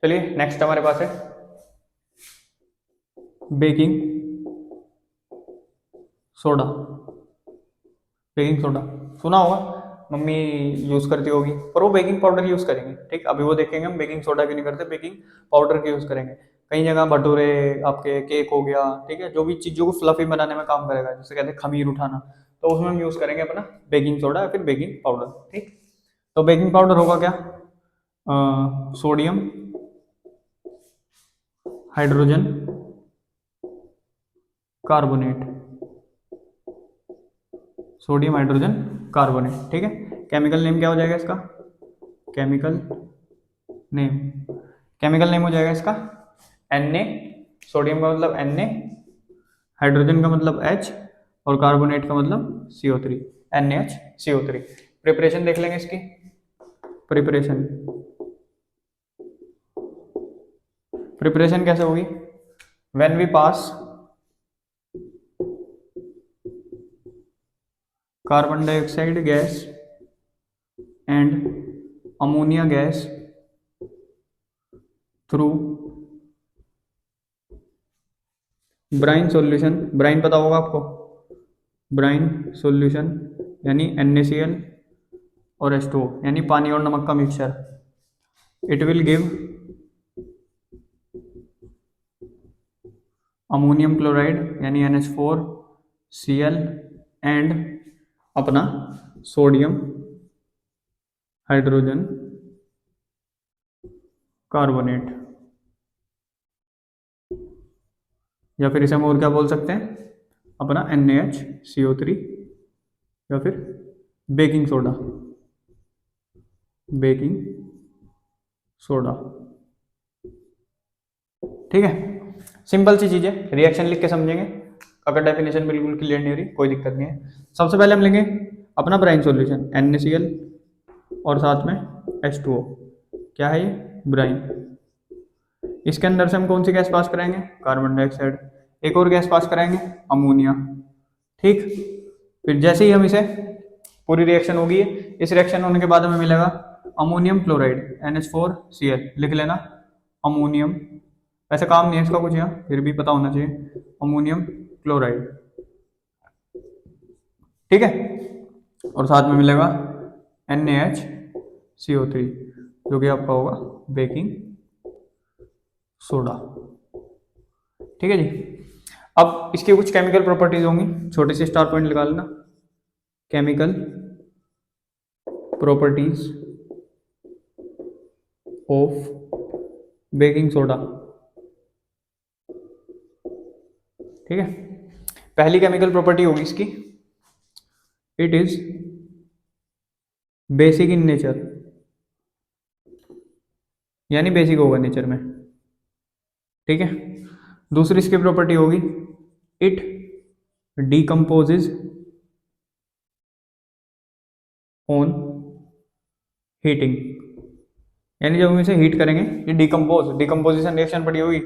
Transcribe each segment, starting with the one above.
चलिए नेक्स्ट हमारे पास है बेकिंग सोडा। बेकिंग सोडा सुना होगा, मम्मी यूज करती होगी, पर वो बेकिंग पाउडर यूज करेंगे। ठीक, अभी वो देखेंगे हम बेकिंग सोडा क्यों नहीं करते, बेकिंग पाउडर के यूज करेंगे। कई जगह भटूरे, आपके केक हो गया, ठीक है, जो भी चीजों को फ्लफी बनाने में काम करेगा, जैसे कहते हैं खमीर उठाना, तो उसमें हम यूज करेंगे अपना बेकिंग सोडा या फिर बेकिंग पाउडर। ठीक, तो बेकिंग पाउडर होगा क्या, sodium hydrogen carbonate, sodium hydrogen carbonate. ठीक है, केमिकल नेम क्या हो जाएगा इसका, केमिकल नेम, केमिकल नेम हो जाएगा इसका Na। सोडियम का मतलब Na, हाइड्रोजन का मतलब H, और कार्बोनेट का मतलब CO3, NaHCO3। प्रिपरेशन देख लेंगे इसकी, प्रिपरेशन, प्रिपरेशन कैसे होगी, when we pass carbon dioxide gas and ammonia gas through brine solution, brine पता होगा आपको, ब्राइन सॉल्यूशन यानी NaCl और H2O यानी पानी और नमक का mixture, it will give ammonium chloride यानी NH4Cl एंड अपना सोडियम हाइड्रोजन कार्बोनेट, या फिर इसे हम और क्या बोल सकते हैं, अपना NaHCO3, या फिर बेकिंग सोडा, बेकिंग सोडा। ठीक है, सिंपल सी चीज है, रिएक्शन लिख के समझेंगे। अगर डेफिनेशन बिल्कुल क्लियर नहीं हो रही कोई दिक्कत नहीं है। सबसे पहले हम लेंगे अपना ब्राइन सॉल्यूशन NaCl और साथ में H2O, क्या है ये, ब्राइन। इसके अंदर से हम कौन सी गैस पास कराएंगे, कार्बन डाइऑक्साइड, एक और गैस पास कराएंगे अमोनिया। ठीक, फिर जैसे ही हम इसे, पूरी रिएक्शन होगी, इस रिएक्शन होने के बाद हमें मिलेगा अमोनियम क्लोराइड NH4Cl, लिख लेना अमोनियम, ऐसा काम नहीं है इसका कुछ यहाँ, फिर भी पता होना चाहिए, अमोनियम क्लोराइड। ठीक है, और साथ में मिलेगा NaHCO3 जो कि आपका होगा बेकिंग सोडा। ठीक है जी, अब इसकी कुछ केमिकल प्रॉपर्टीज होंगी, छोटे से स्टार पॉइंट लगा लेना, chemical properties of baking soda. ठीक है, पहली केमिकल प्रॉपर्टी होगी इसकी, it is basic in nature, यानी बेसिक होगा नेचर में। ठीक है, दूसरी इसकी प्रॉपर्टी होगी, इट डीकम्पोजेज ऑन हीटिंग, यानी जब हम इसे हीट करेंगे ये डिकम्पोजिशन रिएक्शन पड़ी होगी,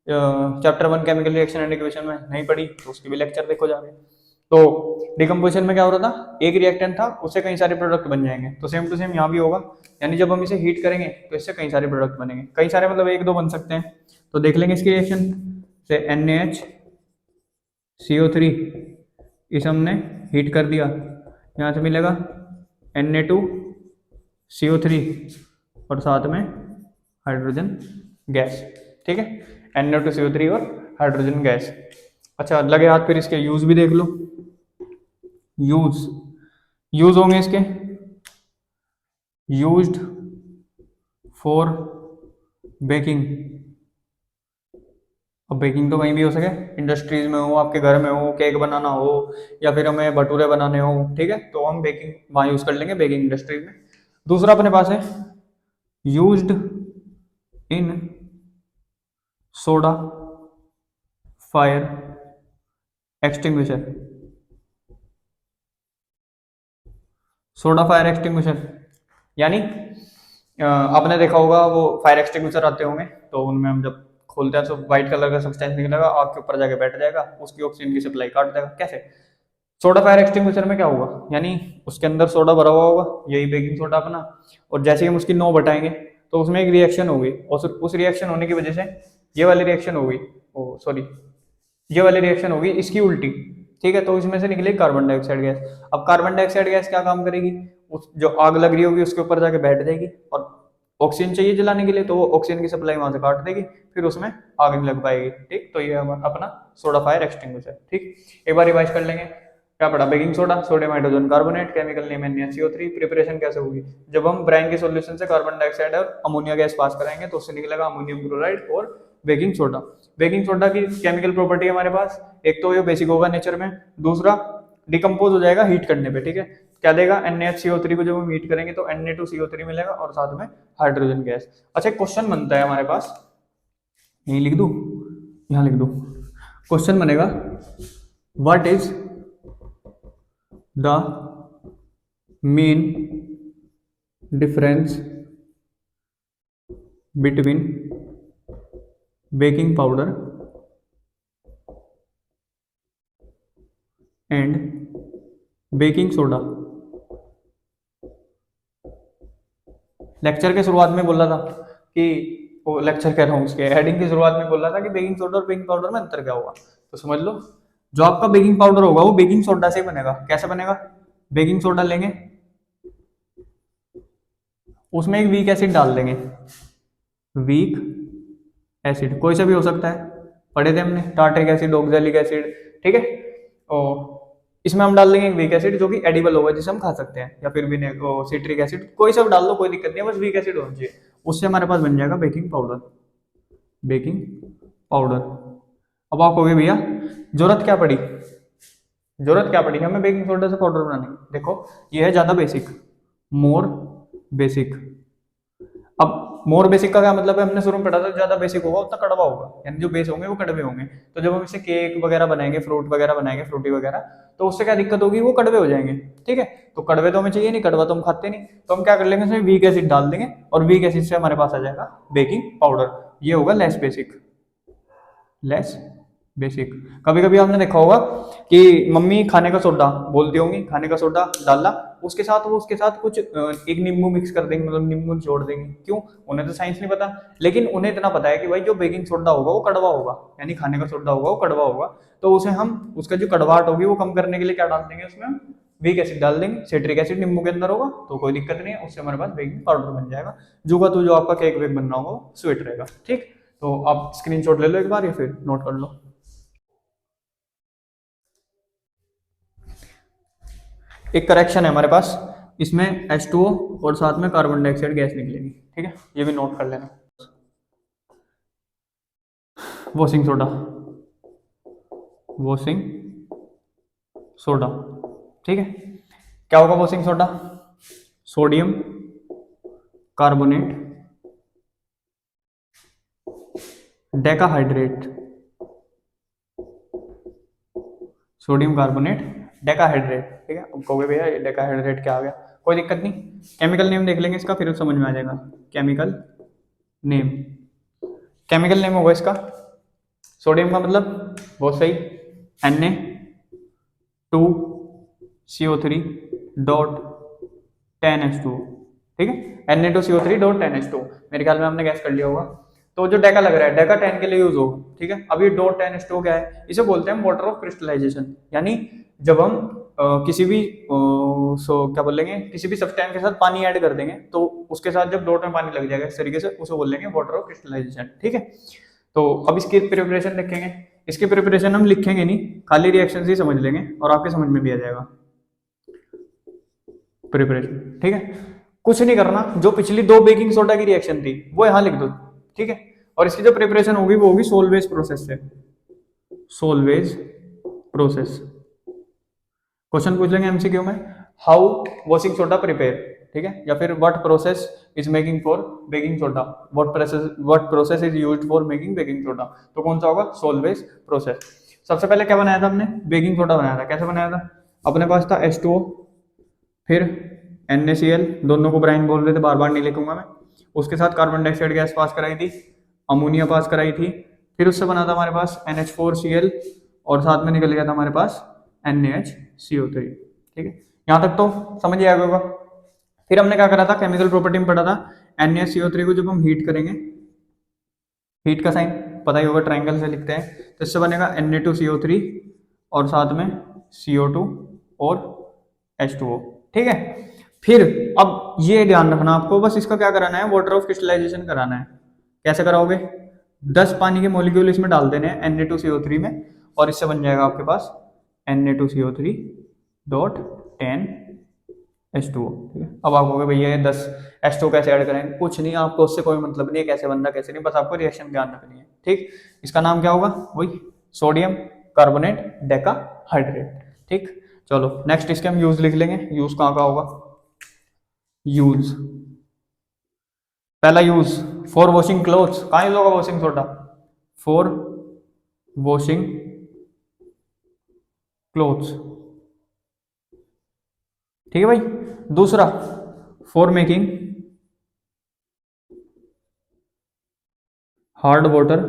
chapter 1 chemical reaction and equation में नहीं पड़ी तो उसकी भी लेक्चर देखो जाके। तो डिकम्पोजिशन में क्या हो रहा था, एक रिएक्टेंट था उससे कई सारे प्रोडक्ट बन जाएंगे, तो सेम टू सेम यहाँ भी होगा, यानी जब हम इसे हीट करेंगे तो इससे कई सारे प्रोडक्ट बनेंगे, कई सारे मतलब एक दो बन सकते हैं। तो देख लेंगे इसकी रिएक्शन से, NaHCO3 इसे हमने हीट कर दिया, यहाँ से मिलेगा Na2CO3 और साथ में हाइड्रोजन गैस। ठीक है, Na2CO3 और हाइड्रोजन गैस। अच्छा लगे हाथ, फिर इसके यूज भी देख लो, यूज होंगे इसके, यूज्ड फॉर बेकिंग। अब बेकिंग तो कहीं भी हो सके, इंडस्ट्रीज में हो, आपके घर में हो, केक बनाना हो, या फिर हमें भटूरे बनाने हो, ठीक है, तो हम बेकिंग वहां यूज कर लेंगे, बेकिंग इंडस्ट्रीज में। दूसरा अपने पास है used in soda fire extinguisher, soda fire extinguisher यानी आपने देखा होगा वो फायर एक्सटिंग्विशर आते होंगे, तो उनमें हम जब खोलते हैं तो व्हाइट कलर का सब्सटेंस निकलेगा, आग के ऊपर जाके बैठ जाएगा, उसकी ऑक्सीजन की सप्लाई काट देगा। कैसे, सोडा फायर एक्सटिंग्विशर में क्या होगा, यानी उसके अंदर सोडा भरा हुआ होगा, यही बेकिंग सोडा अपना, और जैसे ही हम उसकी नोक हटाएंगे तो उसमें एक रिएक्शन हो गई और उस रिएक्शन होने की वजह से ये वाली रिएक्शन हो गई, ओ सॉरी, ये वाली रिएक्शन होगी इसकी उल्टी, ठीक है। तो इसमें से निकलेगी कार्बन डाइऑक्साइड गैस। अब कार्बन डाइऑक्साइड गैस क्या काम करेगी, उस जो आग लग रही होगी उसके ऊपर जाके बैठ जाएगी और ऑक्सीजन चाहिए जलाने के लिए, तो वो ऑक्सीजन की सप्लाई वहां से काट देगी, फिर उसमें आग नहीं लग पाएगी, ठीक। तो ये अपना सोडा फायर एक्सटिंग्विशर, ठीक। एक बार रिवाइज कर लेंगे, क्या पढ़ा, baking soda, sodium hydrogen carbonate, chemical name NaCO3। Preparation कैसे होगी, जब हम ब्राइन के सॉल्यूशन से कार्बन डाइऑक्साइड और अमोनिया गैस पास कराएंगे तो उससे निकलेगा अमोनियम क्लोराइड और बेकिंग सोडा। बेकिंग सोडा की केमिकल प्रॉपर्टी हमारे पास, एक तो ये बेसिक होगा नेचर में, दूसरा डिकम्पोज हो जाएगा हीट करने पे, ठीक है। क्या देगा, NaCO3 को जब हम हीट करेंगे तो Na2CO3 मिलेगा और साथ में हाइड्रोजन गैस। अच्छा, क्वेश्चन बनता है हमारे पास, यही लिख दूं, यहां लिख दूं, क्वेश्चन बनेगा what is the main difference between baking powder and baking soda. Lecture के शुरुआत में बोला था कि, वो लेक्चर कह रहा हूँ, उसके हेडिंग की शुरुआत में बोला था कि बेकिंग सोडा और बेकिंग पाउडर में अंतर क्या होगा। तो समझ लो, जो आपका बेकिंग पाउडर होगा वो बेकिंग सोडा से बनेगा। कैसे बनेगा, बेकिंग सोडा लेंगे, उसमें एक वीक एसिड डाल देंगे, वीक एसिड कोई सा भी हो सकता है, पढ़े थे हमने, टार्टरिक एसिड, ऑक्सैलिक एसिड, ठीक है। और इसमें हम डाल देंगे एक वीक एसिड जो कि एडिबल होगा, जिसे हम खा सकते हैं, या फिर सिट्रिक एसिड, कोई सा डाल लो, कोई दिक्कत नहीं है, बस वीक एसिड होना चाहिए। उससे हमारे पास बन जाएगा बेकिंग पाउडर, बेकिंग पाउडर। अब आप कहोगे भैया जरूरत क्या पड़ी, जरूरत क्या पड़ी हमें बेकिंग सोडा से पाउडर बनाने की। देखो ये है ज्यादा बेसिक, मोर बेसिक। अब मोर बेसिक का क्या मतलब है, हमने शुरू में पढ़ा था, ज्यादा बेसिक होगा उतना कड़वा होगा, यानी जो बेस होंगे वो कड़वे होंगे। तो जब हम इससे केक वगैरह बनाएंगे, फ्रूट वगैरह बनाएंगे, फ्रूटी वगैरह, तो उससे क्या दिक्कत होगी, वो कड़वे हो जाएंगे, ठीक है। तो कड़वे तो हमें चाहिए नहीं, कड़वा तो हम खाते नहीं, तो हम क्या कर लेंगे, इसमें वीक एसिड डाल देंगे और वीक एसिड से हमारे पास आ जाएगा बेकिंग पाउडर। ये होगा लेस बेसिक, लेस बेसिक। कभी कभी आपने देखा होगा कि मम्मी खाने का सोडा बोलती होंगी, खाने का सोडा डाला, उसके साथ वो उसके साथ कुछ एक नींबू मिक्स कर देंगे, मतलब नींबू जोड़ देंगे, क्यों, उन्हें तो साइंस नहीं पता, लेकिन उन्हें इतना पता है कि भाई जो बेकिंग सोडा होगा वो कड़वा होगा, यानी खाने का सोडा होगा वो कड़वा होगा, तो उसे हम, उसका जो कड़वाहट होगी वो कम करने के लिए क्या डाल देंगे, उसमें हम वीक एसिड डाल देंगे, सिट्रिक एसिड नींबू के अंदर होगा, तो कोई दिक्कत नहीं है, उससे हमारे पास बेकिंग पाउडर बन जाएगा। जुगा तो जो आपका केक वेक बनना होगा वो स्वीट रहेगा, ठीक। तो आप स्क्रीनशॉट ले लो एक बार या फिर नोट कर लो। एक करेक्शन है हमारे पास, इसमें H2O और साथ में कार्बन डाइऑक्साइड गैस निकलेगी, ठीक है, ये भी नोट कर लेना। वॉशिंग सोडा, वॉशिंग सोडा, ठीक है। क्या होगा washing soda, sodium carbonate decahydrate, sodium carbonate decahydrate, ठीक है। अब कहोगे भैया डेकाहाइड्रेट क्या आ गया, कोई दिक्कत नहीं, केमिकल नेम देख लेंगे इसका, फिर समझ में आ जाएगा। केमिकल नेम, केमिकल नेम होगा इसका, सोडियम का मतलब बहुत सही, Na2CO3 डॉट 10H2, ठीक है, Na2CO3 डॉट 10H2, मेरे ख्याल में आपने गैस कर लिया होगा। तो जो डेका लग रहा है, डेका 10 के लिए यूज होगा, ठीक है। अब ये डॉट 10H2 क्या है, इसे बोलते हैं वाटर ऑफ क्रिस्टलाइजेशन, यानी जब हम किसी भी क्या बोलेंगे, किसी भी सब्सटेंस के साथ पानी ऐड कर देंगे तो उसके साथ जब डॉट में पानी लग जाएगा इस तरीके से, उसे बोलेंगे वाटर ऑफ क्रिस्टलाइजेशन, ठीक है। तो अब इसकी प्रिपरेशन लिखेंगे, इसकी प्रिपरेशन हम लिखेंगे नहीं, खाली रिएक्शन ही समझ लेंगे और आपके समझ में भी आ जाएगा प्रिपरेशन, ठीक है। कुछ नहीं करना, जो पिछली दो बेकिंग सोडा की रिएक्शन थी वो यहां लिख दो, ठीक है। और इसकी जो प्रिपरेशन होगी वो होगी सोलवेज प्रोसेस से, सोलवेज प्रोसेस। क्वेश्चन पूछ लेंगे एमसीक्यू में, हाउ वॉशिंग सोडा प्रिपेयर, ठीक है, या फिर what process is making for baking soda, what process is used for making baking soda, तो कौन सा होगा, सोलवेज प्रोसेस। सबसे पहले क्या बनाया था हमने, बेकिंग सोडा बनाया था। कैसे बनाया था, अपने पास था H2O, फिर NaCl, दोनों को ब्राइन बोल रहे थे, बार बार नहीं लिखूंगा मैं, उसके साथ कार्बन डाइऑक्साइड गैस पास कराई थी, अमोनिया पास कराई थी, फिर उससे बना था हमारे पास NH4Cl और साथ में निकल गया था हमारे पास NaCO3, ठीक है। यहाँ तक तो समझ ही आया होगा। फिर हमने क्या करा था, केमिकल प्रॉपर्टी में पढ़ा था NaCO3 को जब हम हीट करेंगे, हीट का साइन पता ही होगा, ट्रायंगल से लिखते हैं, तो इससे बनेगा Na2CO3 और साथ में CO2 और H2O। ठीक है, फिर अब ये ध्यान रखना आपको, बस इसका क्या कराना है, वाटर ऑफ क्रिस्टलाइजेशन कराना है। कैसे कराओगे, 10 पानी के मॉलिक्यूल इसमें डाल देने हैं Na2CO3 में, और इससे बन जाएगा आपके पास Na2CO3 डॉट 10 H2O। ठीक है, अब आप कहोगे भैया ये 10 H2O कैसे ऐड करेंगे, कुछ नहीं, आपको उससे कोई मतलब नहीं है कैसे बनना कैसे नहीं, बस आपको रिएक्शन ध्यान रखनी है। ठीक, इसका नाम क्या होगा, वही सोडियम कार्बोनेट डेका हाइड्रेट। ठीक, चलो नेक्स्ट इसके हम यूज लिख लेंगे। यूज कहाँ का होगा, यूज, पहला यूज फॉर वॉशिंग क्लोथ्स, कहाँ यूज होगा washing soda, for washing clothes. ठीक है भाई, दूसरा for making hard water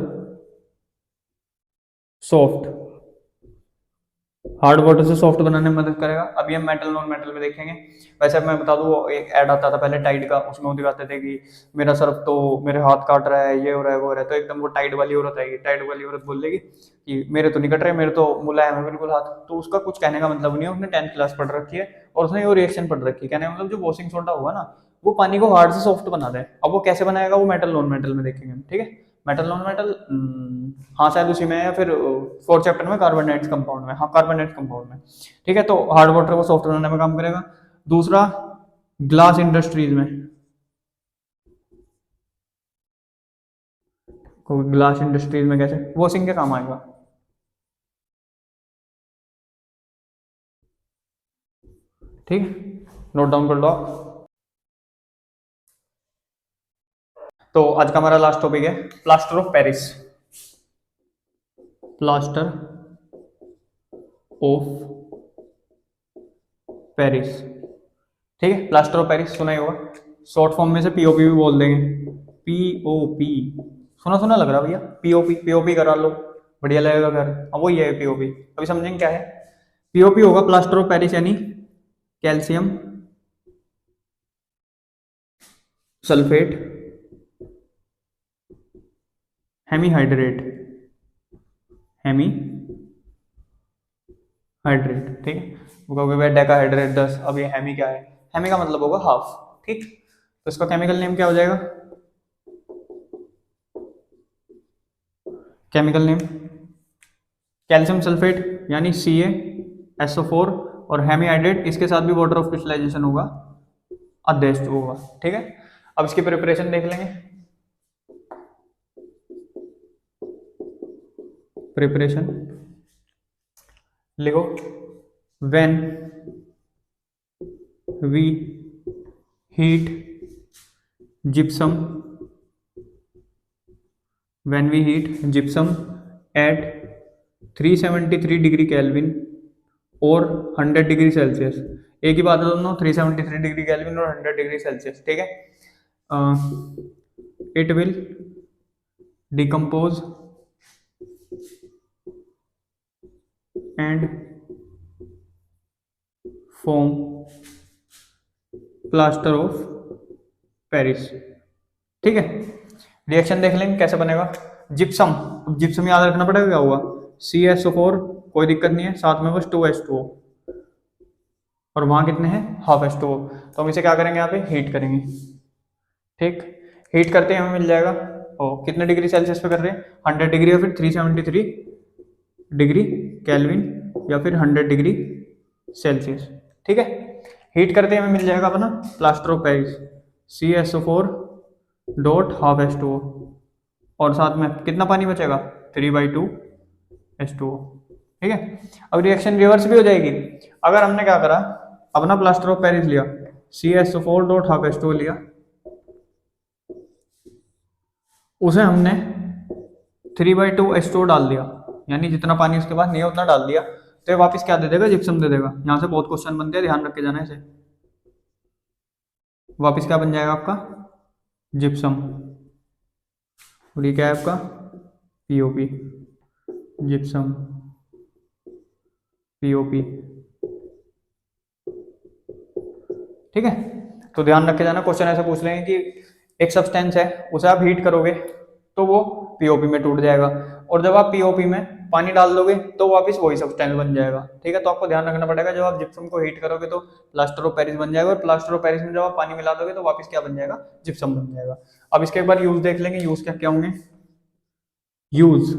soft, hard water से सॉफ्ट बनाने में मदद करेगा। अभी हम मेटल नॉन मेटल में देखेंगे। वैसे मैं बता दूं, एक ऐड आता था पहले टाइड का, उसमें वो दिखाते थे कि मेरा सर्फ तो मेरे हाथ काट रहा है, ये हो रहा है वो हो रहा है, तो एकदम वो टाइड वाली औरत आएगी, टाइड वाली औरत बोल देगी कि मेरे तो नहीं कट रहे, मेरे तो मुलायम है बिल्कुल हाथ। तो उसका कुछ कहने का मतलब नहीं है, उसने 10th क्लास पढ़ रखी है और उसने वो रिएक्शन पढ़ रखी है। कहने का मतलब जो वॉशिंग सोडा होगा ना, वो पानी को हार्ड से सॉफ्ट बना दे। अब वो कैसे बनाएगा, वो मेटल नॉन मेटल में देखेंगे हम। ठीक है, मेटल नॉन मेटल, हाँ शायद उसी में है, या फिर 4th चैप्टर में कार्बोनेट्स कंपाउंड में, हाँ कार्बोनेट्स कंपाउंड में। ठीक है, तो हार्ड वाटर को सॉफ्ट बनाने में काम करेगा। दूसरा ग्लास इंडस्ट्रीज में, ग्लास इंडस्ट्रीज में कैसे वॉशिंग के काम आएगा। ठीक है, नोट डाउन कर लो आप। तो आज का हमारा लास्ट टॉपिक है plaster of Paris, plaster of Paris. ठीक है, प्लास्टर ऑफ पेरिस सुना ही होगा, शॉर्ट फॉर्म में से पीओपी भी बोल देंगे, पीओपी। सुना सुना लग रहा भैया, पीओपी पीओपी करा लो, बढ़िया लगेगा घर। अब वही है पीओपी, अभी समझेंगे क्या है। पीओपी होगा प्लास्टर ऑफ पेरिस, यानी calcium sulphate hemihydrate, hemihydrate. ठीक है, वो कहोगे भाई डेकाहाइड्रेट 10, अब ये हेमी क्या है, हेमी का मतलब होगा हाफ। ठीक, तो इसका केमिकल नेम क्या हो जाएगा, केमिकल नेम कैल्शियम सल्फेट यानी CaSO4, और हेमीहाइड्रेट, इसके साथ भी वाटर ऑफ क्रिस्टलाइजेशन होगा, अध्यक्ष होगा। ठीक है, अब इसकी प्रिपरेशन देख लेंगे। प्रिपरेशन लिखो, when we heat gypsum, when we heat gypsum at 373 degree kelvin और 100 डिग्री सेल्सियस, एक ही बात है दोनों, 373 डिग्री केल्विन और 100 डिग्री सेल्सियस। ठीक है, it will decompose and form plaster of Paris. ठीक है, रिएक्शन देख लेंगे कैसे बनेगा। जिप्सम, जिप्सम याद रखना पड़ेगा क्या हुआ, CaSO4, कोई दिक्कत नहीं है, साथ में बस 2H2O, और वहां कितने हैं, हाफ H2O। तो हम इसे क्या करेंगे, यहाँ पे हीट करेंगे। ठीक, हीट करते हैं हमें मिल जाएगा, और कितने डिग्री सेल्सियस पे कर रहे हैं, 100 डिग्री या फिर 373 डिग्री केल्विन या फिर 100 डिग्री सेल्सियस। ठीक है, हीट करते हैं हमें मिल जाएगा अपना plaster of Paris, CaSO4 dot half H2O, और साथ में कितना पानी बचेगा, 3/2 H2O। ठीक है, अब रिएक्शन रिवर्स भी हो जाएगी। अगर हमने क्या करा, अपना प्लास्टर ऑफ पेरिस लिया, CaSO4 डॉट हाफ H2O लिया, उसे हमने 3/2 H2O डाल दिया, यानी जितना पानी उसके पास नहीं है उतना डाल दिया, तो ये वापस क्या दे देगा, जिप्सम दे देगा। यहाँ से बहुत क्वेश्चन बनते हैं, ध्यान रख के जाना इसे। वापस क्या बन जाएगा आपका, जिप्सम, और ये क्या है आपका, पीओपी, जिप्सम पीओपी। ठीक है, तो ध्यान रख के जाना, क्वेश्चन ऐसे पूछ लेंगे कि एक सब्सटेंस है, उसे आप हीट करोगे तो वो पीओपी में टूट जाएगा, और जब आप पीओपी में पानी डाल दोगे तो वापस वही सब्सटेंस बन जाएगा। ठीक है, तो आपको ध्यान रखना पड़ेगा, जब आप जिप्सम को हीट करोगे तो प्लास्टर ऑफ पेरिस बन जाएगा, और प्लास्टर ऑफ पेरिस में जब आप पानी मिला दोगे तो वापस क्या बन जाएगा, जिप्सम बन जाएगा। अब इसके एक बार यूज देख लेंगे, यूज क्या क्या होंगे। यूज,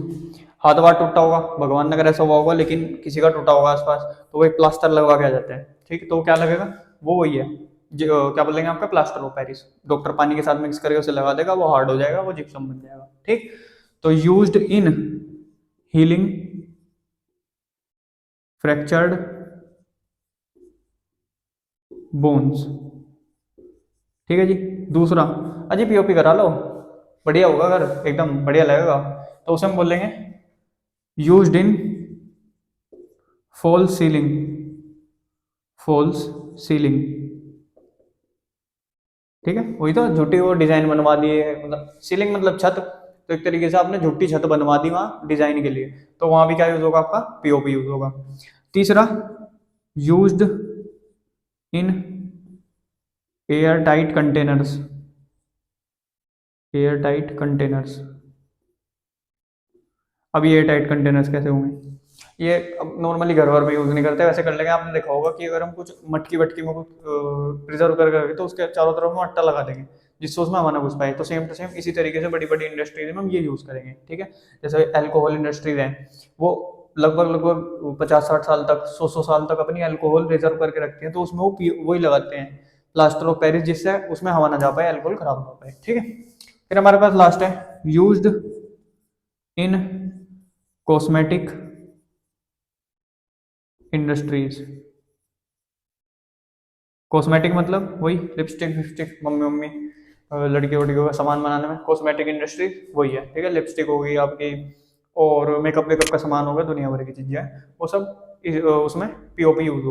हाथ बार टूटा होगा, भगवान नगर ऐसा हुआ होगा, लेकिन किसी का टूटा होगा आसपास, तो वो एक प्लास्टर लगवा के आ जाते हैं। ठीक, तो क्या लगेगा, वो वही है, क्या बोलेंगे आपका, प्लास्टर ऑफ पेरिस। डॉक्टर पानी के साथ मिक्स करके उसे लगा देगा, वो हार्ड हो जाएगा, वो जिप्सम बन जाएगा। ठीक, तो used in healing fractured bones. ठीक है जी। दूसरा, अजी पीओपी करा लो, बढ़िया होगा घर, एकदम बढ़िया लगेगा, तो उसे हम बोलेंगे used in false ceiling, false ceiling. ठीक है, वही तो, झूठी वो डिजाइन बनवा दिए, मतलब सीलिंग मतलब छत, तो एक तरीके से आपने झूठी छत बनवा दी वहां डिजाइन के लिए, तो वहां भी क्या यूज होगा, आपका पीओपी यूज होगा। तीसरा, used in air tight containers, air tight containers. अब ये एयर टाइट कंटेनर्स कैसे होंगे, ये अब नॉर्मली घर वर में यूज नहीं करते, वैसे कर लेंगे। आपने देखा होगा कि अगर हम कुछ मटकी वटकी में कुछ प्रिजर्व करके तो उसके चारों तरफ में अट्टा लगा देंगे, जिससे उसमें हवा ना घुस पाए, तो सेम टू सेम इसी तरीके से बड़ी बड़ी इंडस्ट्रीज में हम ये यूज करेंगे। ठीक है, जैसे अल्कोहल इंडस्ट्रीज है, वो लगभग लगभग 50-60 साल तक, 100-100 साल तक अपनी अल्कोहल रिजर्व करके रखते हैं, तो उसमें वो वही लगाते हैं, प्लास्टर ऑफ पेरिस, जिससे उसमें हवा ना जा पाए, अल्कोहल खराब ना हो पाए। ठीक है, फिर हमारे पास लास्ट है, used in cosmetic industries. Cosmetic मतलब वही लिपस्टिक विपस्टिक, मम्मी मम्मी लड़के वड़कियों का सामान बनाने में कॉस्मेटिक इंडस्ट्री वही है। ठीक है, लिपस्टिक होगी आपकी, और मेकअप वेकअप का सामान होगा, दुनिया भर की चीजें हैं, वो सब उसमें पीओपी यूज हो।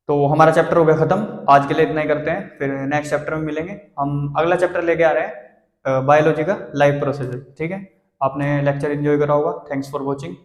तो हमारा चैप्टर हो गया खत्म, आज के लिए इतना ही करते हैं, फिर नेक्स्ट चैप्टर में मिलेंगे। हम अगला चैप्टर लेके आ रहे हैं बायोलॉजी का लाइफ प्रोसेस। ठीक है, आपने लेक्चर एंजॉय करा होगा, थैंक्स फॉर वॉचिंग।